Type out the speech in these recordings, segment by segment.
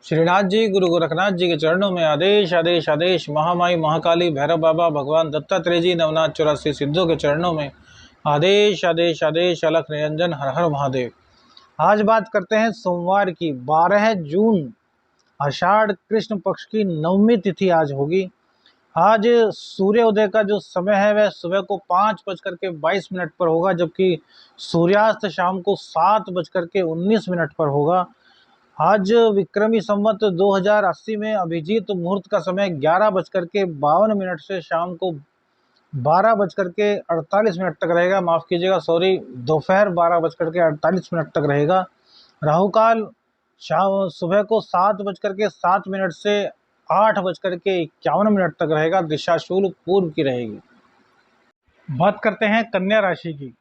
श्रीनाथ जी गुरु गोरखनाथ जी के चरणों में आदेश आदेश आदेश। महामाई महाकाली भैरव बाबा भगवान दत्तात्रेय जी नवनाथ 84 सिद्धों के चरणों में आदेश आदेश आदेश। अलख निरंजन हर हर महादेव। आज बात करते हैं सोमवार की। 12 जून आषाढ़ कृष्ण पक्ष की नवमी तिथि आज होगी। आज सूर्योदय का जो समय है वह सुबह को 5:22 पर होगा, जबकि सूर्यास्त शाम को 7:19 पर होगा। आज विक्रमी संवत 2080 में अभिजीत मुहूर्त का समय 11:52 से शाम को 12:48 तक रहेगा। माफ कीजिएगा, सॉरी, दोपहर 12:48 तक रहेगा। राहु काल शाम सुबह को 7:07 से 8:51 तक रहेगा। दिशाशूल पूर्व की रहेगी। बात करते हैं कन्या राशि की।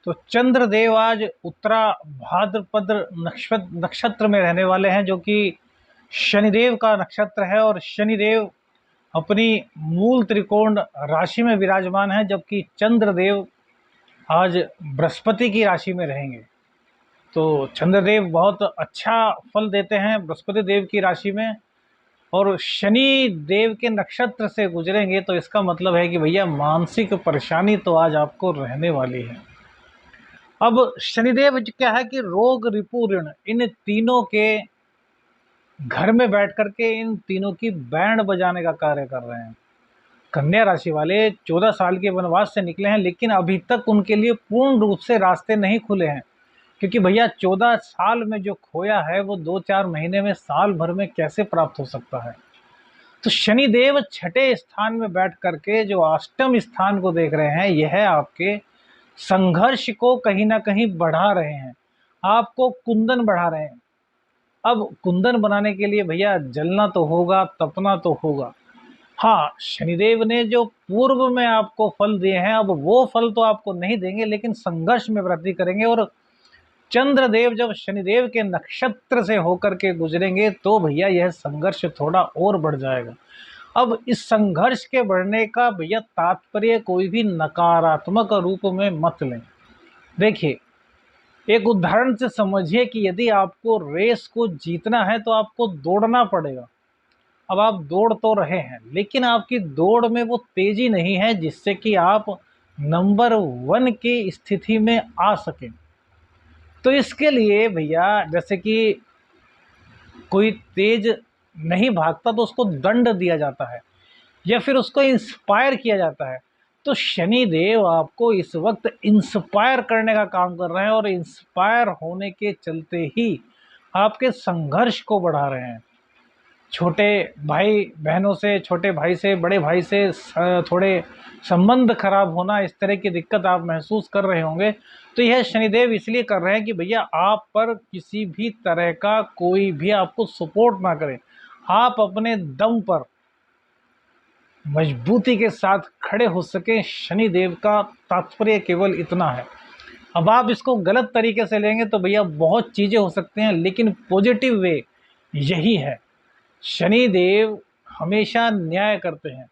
तो चंद्रदेव आज उत्तरा भाद्रपद नक्षत्र में रहने वाले हैं, जो कि शनिदेव का नक्षत्र है, और शनिदेव अपनी मूल त्रिकोण राशि में विराजमान है, जबकि चंद्रदेव आज बृहस्पति की राशि में रहेंगे। तो चंद्रदेव बहुत अच्छा फल देते हैं बृहस्पति देव की राशि में, और शनि देव के नक्षत्र से गुजरेंगे, तो इसका मतलब है कि भैया मानसिक परेशानी तो आज आपको रहने वाली है। अब शनिदेव क्या है कि रोग रिपु ऋण इन तीनों के घर में बैठ करके इन तीनों की बैंड बजाने का कार्य कर रहे हैं। कन्या राशि वाले 14 साल के वनवास से निकले हैं, लेकिन अभी तक उनके लिए पूर्ण रूप से रास्ते नहीं खुले हैं, क्योंकि भैया 14 साल में जो खोया है वो 2-4 महीने में, साल भर में कैसे प्राप्त हो सकता है। तो शनिदेव छठे स्थान में बैठ करके जो अष्टम स्थान को देख रहे हैं, यह आपके संघर्ष को कहीं ना कहीं बढ़ा रहे हैं, आपको कुंदन बढ़ा रहे हैं। अब कुंदन बनाने के लिए भैया जलना तो होगा, तपना तो होगा। हाँ, शनिदेव ने जो पूर्व में आपको फल दिए हैं, अब वो फल तो आपको नहीं देंगे, लेकिन संघर्ष में वृद्धि करेंगे। और चंद्रदेव जब शनिदेव के नक्षत्र से होकर के गुजरेंगे तो भैया यह संघर्ष थोड़ा और बढ़ जाएगा। अब इस संघर्ष के बढ़ने का भैया तात्पर्य कोई भी नकारात्मक रूप में मत लें। देखिए, एक उदाहरण से समझिए कि यदि आपको रेस को जीतना है तो आपको दौड़ना पड़ेगा। अब आप दौड़ तो रहे हैं, लेकिन आपकी दौड़ में वो तेजी नहीं है जिससे कि आप नंबर 1 की स्थिति में आ सकें। तो इसके लिए भैया, जैसे कि कोई तेज नहीं भागता तो उसको दंड दिया जाता है या फिर उसको इंस्पायर किया जाता है। तो शनि देव आपको इस वक्त इंस्पायर करने का काम कर रहे हैं, और इंस्पायर होने के चलते ही आपके संघर्ष को बढ़ा रहे हैं। छोटे भाई बहनों से, छोटे भाई से, बड़े भाई से थोड़े संबंध खराब होना, इस तरह की दिक्कत आप महसूस कर रहे होंगे। तो यह शनिदेव इसलिए कर रहे हैं कि भैया आप पर किसी भी तरह का कोई भी आपको सपोर्ट ना करे, आप अपने दम पर मजबूती के साथ खड़े हो सके। शनिदेव का तात्पर्य केवल इतना है। अब आप इसको गलत तरीके से लेंगे तो भैया बहुत चीज़ें हो सकते हैं, लेकिन पॉजिटिव वे यही है। शनिदेव हमेशा न्याय करते हैं,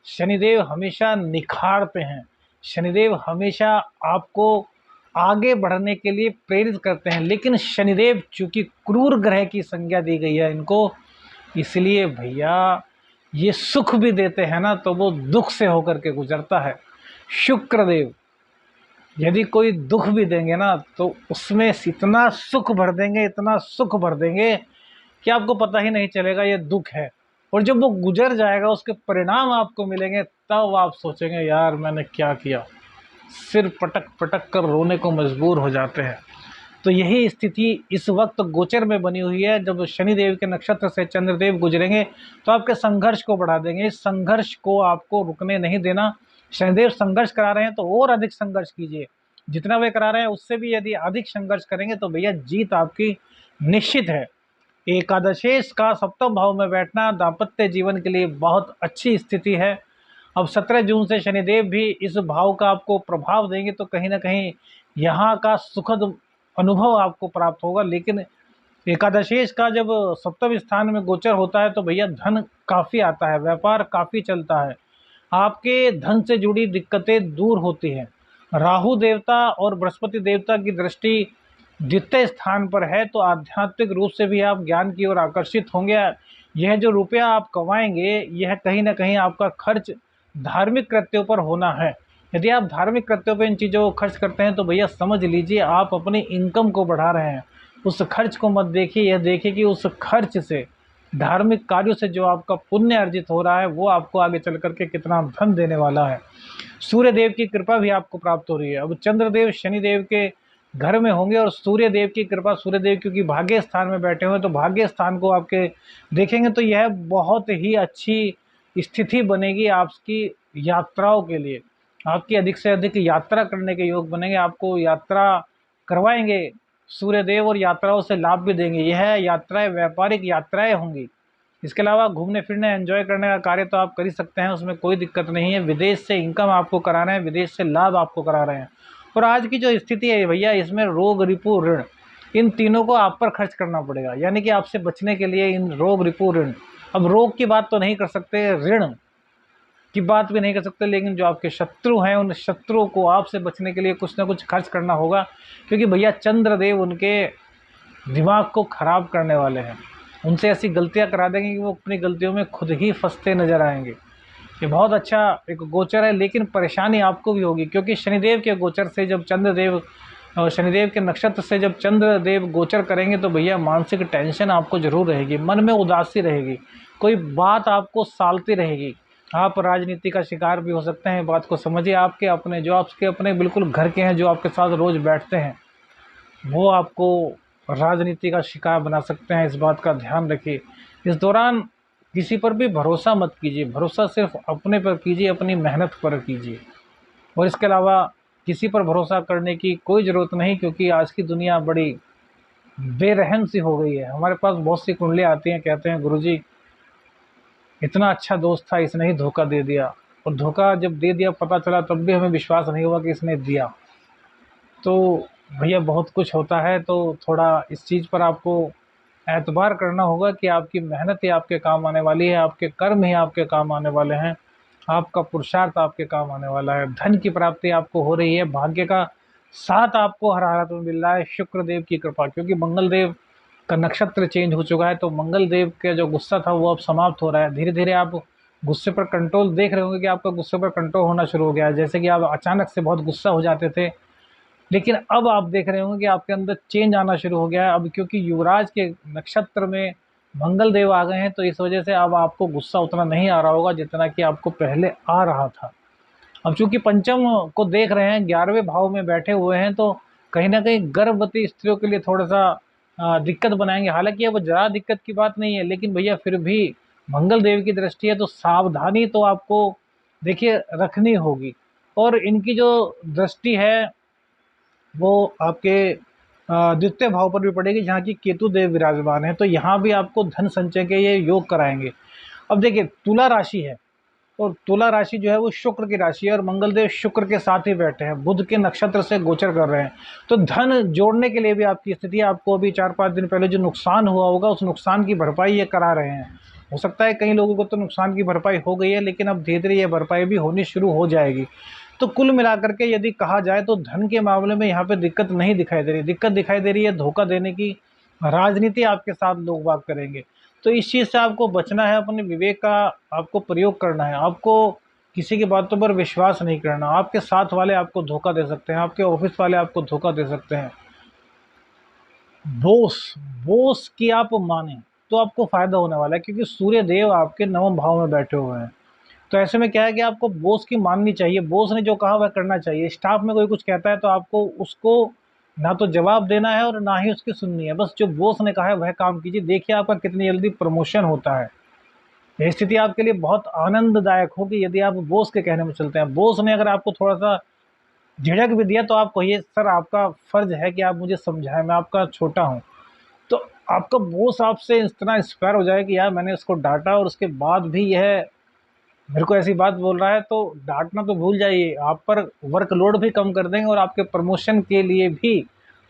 शनिदेव हमेशा निखारते हैं, शनिदेव हमेशा आपको आगे बढ़ने के लिए प्रेरित करते हैं। लेकिन शनिदेव चूंकि क्रूर ग्रह की संज्ञा दी गई है इनको, इसलिए भैया ये सुख भी देते हैं ना, तो वो दुख से होकर के गुजरता है। शुक्रदेव यदि कोई दुख भी देंगे ना, तो उसमें इतना सुख भर देंगे, इतना सुख भर देंगे कि आपको पता ही नहीं चलेगा ये दुख है। और जब वो गुजर जाएगा, उसके परिणाम आपको मिलेंगे, तब आप सोचेंगे यार मैंने क्या किया, सिर पटक पटक कर रोने को मजबूर हो जाते हैं। तो यही स्थिति इस वक्त गोचर में बनी हुई है। जब शनिदेव के नक्षत्र से चंद्रदेव गुजरेंगे तो आपके संघर्ष को बढ़ा देंगे। इस संघर्ष को आपको रुकने नहीं देना। शनिदेव संघर्ष करा रहे हैं तो और अधिक संघर्ष कीजिए, जितना वे करा रहे हैं उससे भी यदि अधिक संघर्ष करेंगे तो भैया जीत आपकी निश्चित है। एकादशेश का सप्तम भाव में बैठना दाम्पत्य जीवन के लिए बहुत अच्छी स्थिति है। अब 17 जून से शनिदेव भी इस भाव का आपको प्रभाव देंगे, तो कहीं ना कहीं यहाँ का सुखद अनुभव आपको प्राप्त होगा। लेकिन एकादशेश का जब सप्तम स्थान में गोचर होता है तो भैया धन काफ़ी आता है, व्यापार काफ़ी चलता है, आपके धन से जुड़ी दिक्कतें दूर होती हैं। राहु देवता और बृहस्पति देवता की दृष्टि द्वितीय स्थान पर है, तो आध्यात्मिक रूप से भी आप ज्ञान की ओर आकर्षित होंगे। यह जो रुपया आप कमाएंगे, यह कहीं ना कहीं आपका खर्च धार्मिक कृत्यों पर होना है। यदि आप धार्मिक कृत्यों पर इन चीज़ों को खर्च करते हैं तो भैया समझ लीजिए आप अपनी इनकम को बढ़ा रहे हैं। उस खर्च को मत देखिए, यह देखिए कि उस खर्च से, धार्मिक कार्यों से जो आपका पुण्य अर्जित हो रहा है, वो आपको आगे चल करके कितना धन देने वाला है। सूर्य देव की कृपा भी आपको प्राप्त हो रही है। अब चंद्रदेव शनिदेव के घर में होंगे और सूर्य देव की कृपा, सूर्य देव क्योंकि भाग्य स्थान में बैठे हुए, तो भाग्य स्थान को आपके देखेंगे तो यह बहुत ही अच्छी स्थिति बनेगी आपकी यात्राओं के लिए। आपकी अधिक से अधिक यात्रा करने के योग बनेंगे, आपको यात्रा करवाएंगे सूर्य देव और यात्राओं से लाभ भी देंगे। यह यात्राएं व्यापारिक यात्राएं होंगी। इसके अलावा घूमने फिरने एंजॉय करने का कार्य तो आप कर ही सकते हैं, उसमें कोई दिक्कत नहीं है। विदेश से इनकम आपको करा रहे हैं, विदेश से लाभ आपको करा रहे हैं। और आज की जो स्थिति है भैया, इसमें रोग रिपू ऋण, इन तीनों को आप पर खर्च करना पड़ेगा। यानी कि आपसे बचने के लिए इन रोग रिपू ऋण, अब रोग की बात तो नहीं कर सकते, ऋण की बात भी नहीं कर सकते, लेकिन जो आपके शत्रु हैं उन शत्रुओं को आपसे बचने के लिए कुछ ना कुछ खर्च करना होगा। क्योंकि भैया चंद्रदेव उनके दिमाग को खराब करने वाले हैं, उनसे ऐसी गलतियां करा देंगे कि वो अपनी गलतियों में खुद ही फंसते नजर आएंगे। ये बहुत अच्छा एक गोचर है, लेकिन परेशानी आपको भी होगी, क्योंकि शनिदेव के गोचर से जब चंद्रदेव, शनिदेव के नक्षत्र से जब चंद्रदेव गोचर करेंगे तो भैया मानसिक टेंशन आपको जरूर रहेगी, मन में उदासी रहेगी, कोई बात आपको सालती रहेगी। आप राजनीति का शिकार भी हो सकते हैं। बात को समझिए, आपके अपने जो आपके अपने बिल्कुल घर के हैं, जो आपके साथ रोज बैठते हैं, वो आपको राजनीति का शिकार बना सकते हैं। इस बात का ध्यान रखिए। इस दौरान किसी पर भी भरोसा मत कीजिए, भरोसा सिर्फ अपने पर कीजिए, अपनी मेहनत पर कीजिए। और इसके अलावा किसी पर भरोसा करने की कोई ज़रूरत नहीं, क्योंकि आज की दुनिया बड़ी बेरहम सी हो गई है। हमारे पास बहुत सी कुंडलियाँ आती हैं, कहते हैं गुरुजी इतना अच्छा दोस्त था, इसने ही धोखा दे दिया। और धोखा जब दे दिया, पता चला, तब भी हमें विश्वास नहीं हुआ कि इसने दिया। तो भैया बहुत कुछ होता है, तो थोड़ा इस चीज़ पर आपको एतबार करना होगा कि आपकी मेहनत ही आपके काम आने वाली है, आपके कर्म ही आपके काम आने वाले हैं, आपका पुरुषार्थ आपके काम आने वाला है। धन की प्राप्ति आपको हो रही है, भाग्य का साथ आपको हर हालत में मिल रहा है, शुक्र देव की कृपा। क्योंकि मंगल देव का नक्षत्र चेंज हो चुका है, तो मंगल देव का जो गुस्सा था वो अब समाप्त हो रहा है। धीरे धीरे आप गुस्से पर कंट्रोल देख रहे होंगे कि आपका गुस्से पर कंट्रोल होना शुरू हो गया है। जैसे कि आप अचानक से बहुत गुस्सा हो जाते थे, लेकिन अब आप देख रहे होंगे कि आपके अंदर चेंज आना शुरू हो गया है। अब क्योंकि युवराज के नक्षत्र में मंगल देव आ गए हैं, तो इस वजह से अब आपको गुस्सा उतना नहीं आ रहा होगा जितना कि आपको पहले आ रहा था। अब चूंकि पंचम को देख रहे हैं, 11वें भाव में बैठे हुए हैं, तो कहीं ना कहीं गर्भवती स्त्रियों के लिए थोड़ा सा दिक्कत बनाएंगे। हालांकि अब ज़्यादा दिक्कत की बात नहीं है, लेकिन भैया फिर भी मंगल देव की दृष्टि है, तो सावधानी तो आपको देखिए रखनी होगी। और इनकी जो दृष्टि है वो आपके द्वितीय भाव पर भी पड़ेगी, जहाँ की केतु देव विराजमान है, तो यहाँ भी आपको धन संचय के ये योग कराएंगे। अब देखिए तुला राशि है, और तुला राशि जो है वो शुक्र की राशि है, और मंगल देव शुक्र के साथ ही बैठे हैं, बुध के नक्षत्र से गोचर कर रहे हैं। तो धन जोड़ने के लिए भी आपकी स्थिति, आपको अभी 4-5 दिन पहले जो नुकसान हुआ होगा उस नुकसान की भरपाई ये करा रहे हैं। हो सकता है कई लोगों को तो नुकसान की भरपाई हो गई है, लेकिन अब धीरे धीरे ये भरपाई भी होनी शुरू हो जाएगी। तो कुल मिलाकर के यदि कहा जाए तो धन के मामले में यहाँ पे दिक्कत नहीं दिखाई दे रही। दिक्कत दिखाई दे रही है धोखा देने की, राजनीति आपके साथ लोग बात करेंगे। तो इस चीज़ से आपको बचना है, अपने विवेक का आपको प्रयोग करना है। आपको किसी की बातों पर विश्वास नहीं करना। आपके साथ वाले आपको धोखा दे सकते हैं, आपके ऑफिस वाले आपको धोखा दे सकते हैं। बॉस बॉस की आप माने तो आपको फायदा होने वाला है, क्योंकि सूर्य देव आपके 9वें भाव में बैठे हुए हैं। तो ऐसे में क्या है कि आपको बॉस की माननी चाहिए, बॉस ने जो कहा वह करना चाहिए। स्टाफ में कोई कुछ कहता है तो आपको उसको ना तो जवाब देना है और ना ही उसकी सुननी है, बस जो बॉस ने कहा है वह काम कीजिए। देखिए आपका कितनी जल्दी प्रमोशन होता है। यह स्थिति आपके लिए बहुत आनंददायक होगी यदि आप बॉस के कहने में चलते हैं। बॉस ने अगर आपको थोड़ा सा झिझक भी दिया तो आप कहिए सर आपका फर्ज है कि आप मुझे समझाएं, मैं आपका छोटा हूँ। तो आपका बॉस आपसे इस तरह इंस्पायर हो जाए कि यार मैंने उसको डांटा और उसके बाद भी यह मेरे को ऐसी बात बोल रहा है, तो डांटना तो भूल जाइए, आप पर वर्कलोड भी कम कर देंगे और आपके प्रमोशन के लिए भी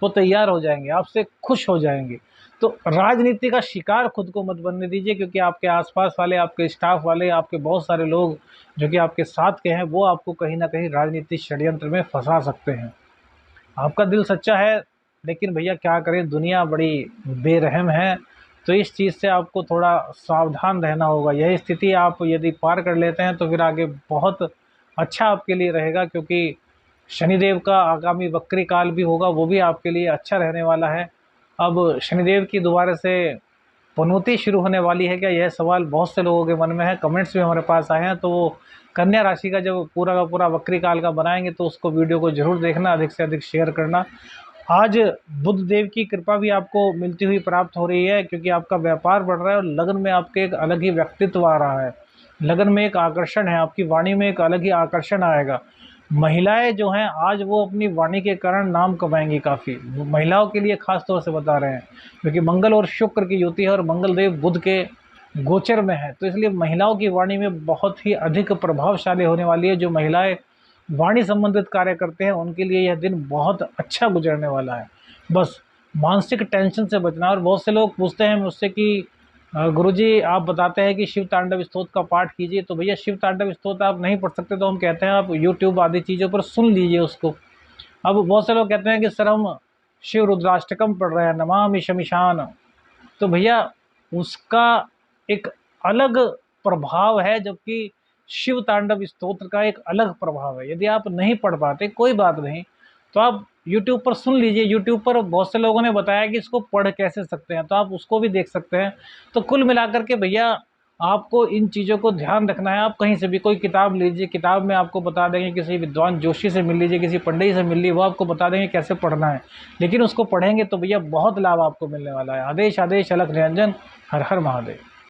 वो तैयार हो जाएंगे, आपसे खुश हो जाएंगे। तो राजनीति का शिकार खुद को मत बनने दीजिए, क्योंकि आपके आसपास वाले, आपके स्टाफ वाले, आपके बहुत सारे लोग जो कि आपके साथ के हैं, वो आपको कहीं ना कहीं राजनीतिक षड्यंत्र में फंसा सकते हैं। आपका दिल सच्चा है लेकिन भैया क्या करें, दुनिया बड़ी बेरहम है। तो इस चीज़ से आपको थोड़ा सावधान रहना होगा। यही स्थिति आप यदि पार कर लेते हैं तो फिर आगे बहुत अच्छा आपके लिए रहेगा, क्योंकि शनिदेव का आगामी वक्री काल भी होगा, वो भी आपके लिए अच्छा रहने वाला है। अब शनिदेव की दोबारा से पनौती शुरू होने वाली है क्या, यह सवाल बहुत से लोगों के मन में है। कमेंट्स भी हमारे पास आए हैं, तो वो कन्या राशि का जब पूरा का पूरा वक्री काल का बनाएंगे तो उसको वीडियो को जरूर देखना, अधिक से अधिक शेयर करना। आज बुध देव की कृपा भी आपको मिलती हुई प्राप्त हो रही है, क्योंकि आपका व्यापार बढ़ रहा है और लगन में आपके एक अलग ही व्यक्तित्व आ रहा है। लगन में एक आकर्षण है, आपकी वाणी में एक अलग ही आकर्षण आएगा। महिलाएं जो हैं आज वो अपनी वाणी के कारण नाम कमाएंगी काफ़ी। महिलाओं के लिए खास तौर से बता रहे हैं, क्योंकि मंगल और शुक्र की युति है और मंगल देव बुध के गोचर में है, तो इसलिए महिलाओं की वाणी में बहुत ही अधिक प्रभावशाली होने वाली है। जो महिलाएं वाणी संबंधित कार्य करते हैं उनके लिए यह दिन बहुत अच्छा गुजरने वाला है। बस मानसिक टेंशन से बचना। और बहुत से लोग पूछते हैं मुझसे कि गुरुजी आप बताते हैं कि शिव तांडव स्तोत्र का पाठ कीजिए, तो भैया शिव तांडव स्तोत्र आप नहीं पढ़ सकते तो हम कहते हैं आप यूट्यूब आदि चीज़ों पर सुन लीजिए उसको। अब बहुत से लोग कहते हैं कि सर हम शिव रुद्राष्टकम पढ़ रहे हैं, नमामि शमिशान, तो भैया उसका एक अलग प्रभाव है, जबकि शिव तांडव स्तोत्र का एक अलग प्रभाव है। यदि आप नहीं पढ़ पाते कोई बात नहीं, तो आप यूट्यूब पर सुन लीजिए। यूट्यूब पर बहुत से लोगों ने बताया कि इसको पढ़ कैसे सकते हैं, तो आप उसको भी देख सकते हैं। तो कुल मिलाकर के भैया आपको इन चीज़ों को ध्यान रखना है। आप कहीं से भी कोई किताब लीजिए, किताब में आपको बता देंगे, किसी विद्वान जोशी से मिल लीजिए, किसी पंडित से मिल लीजिए, वो आपको बता देंगे कैसे पढ़ना है। लेकिन उसको पढ़ेंगे तो भैया बहुत लाभ आपको मिलने वाला है। आदेश आदेश अलख निरंजन, हर हर महादेव।